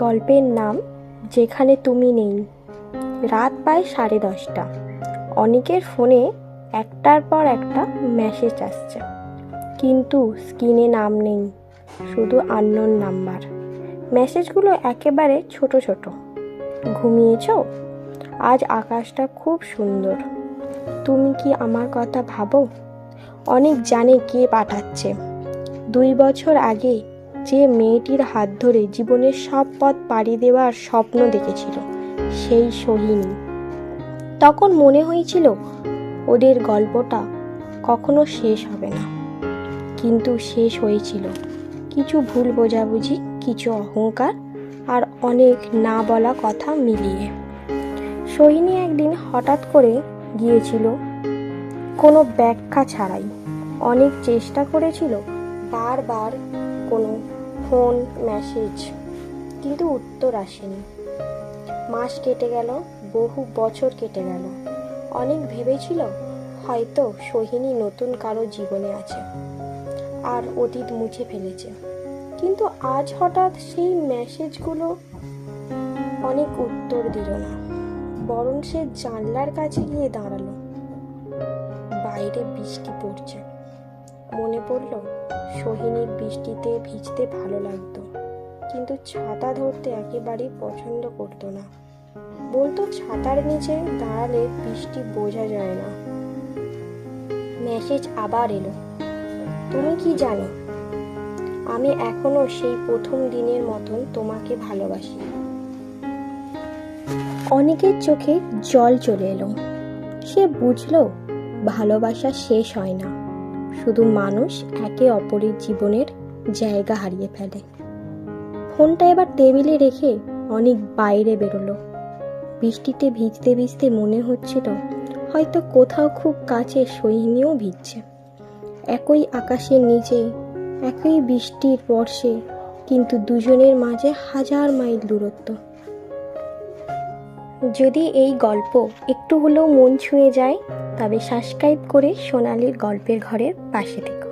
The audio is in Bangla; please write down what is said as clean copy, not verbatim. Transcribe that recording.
গল্পের নাম যেখানে তুমি নেই। রাত প্রায় 10:30। অনেকের ফোনে একটার পর একটা মেসেজ আসছে, কিন্তু স্ক্রিনে নাম নেই, শুধু আননোন নাম্বার। মেসেজগুলো একেবারে ছোট ছোট। ঘুমিয়েছো? আজ আকাশটা খুব সুন্দর। তুমি কি আমার কথা ভাবো? অনেক জানে কে পাঠাচ্ছে। 2 বছর আগে যে মেয়েটির হাত ধরে জীবনের সব পথ পাড়ি দেওয়ার স্বপ্ন দেখেছিল, সেই সোহিনী। তখন মনে হয়েছিল ওদের গল্পটা কখনো শেষ হবে না, কিন্তু শেষ হয়েছিল কিছু ভুল বোঝাবুঝি, কিছু অহংকার আর অনেক না বলা কথা মিলিয়ে। সোহিনী একদিন হঠাৎ করে গিয়েছিল, কোনো ব্যাখ্যা ছাড়াই। অনেক চেষ্টা করেছিল, বারবার কোনো ফোন মেসেজ, কিন্তু উত্তর আসেনি। মাস কেটে গেল, বহু বছর কেটে গেল। অনেক ভেবেছিল হয়তো সোহিনী নতুন কারো জীবনে আছে আর অতীত মুছে ফেলেছে। কিন্তু আজ হঠাৎ সেই মেসেজগুলো অনেক উত্তর দিল না, বরং সে জানলার কাছে গিয়ে দাঁড়ালো। বাইরে বৃষ্টি পড়ছে। মনে পড়ল সোহিনীর বৃষ্টিতে ভিজতে ভালো লাগতো, কিন্তু ছাতা ধরতে একেবারেই পছন্দ করতো না। বলতো ছাতার নিচে দাঁড়ালে বৃষ্টি বোঝা যায় না। মেসেজ আবার এলো, তুমি কি জানো, আমি এখনো সেই প্রথম দিনের মতন তোমাকে ভালোবাসি। অনেকের চোখে জল চলে এলো। সে বুঝলো ভালোবাসা শেষ হয় না, শুধু মানুষ একে অপরের জীবনের জায়গা হারিয়ে ফেলে। ফোনটা এবার টেবিলে রেখে অনেক বাইরে বেরোলো। বৃষ্টিতে ভিজতে ভিজতে মনে হচ্ছিল হয়তো কোথাও খুব কাছে সোহিনীও ভিজছে। একই আকাশের নিচে, একই বৃষ্টির বর্ষে, কিন্তু দুজনের মাঝে 1000 মাইল দূরত্ব। যদি এই গল্প একটু হলেও মন ছুঁয়ে যায়, তবে সাবস্ক্রাইব করে সোনালীর গল্পের ঘরের পাশে থেকো।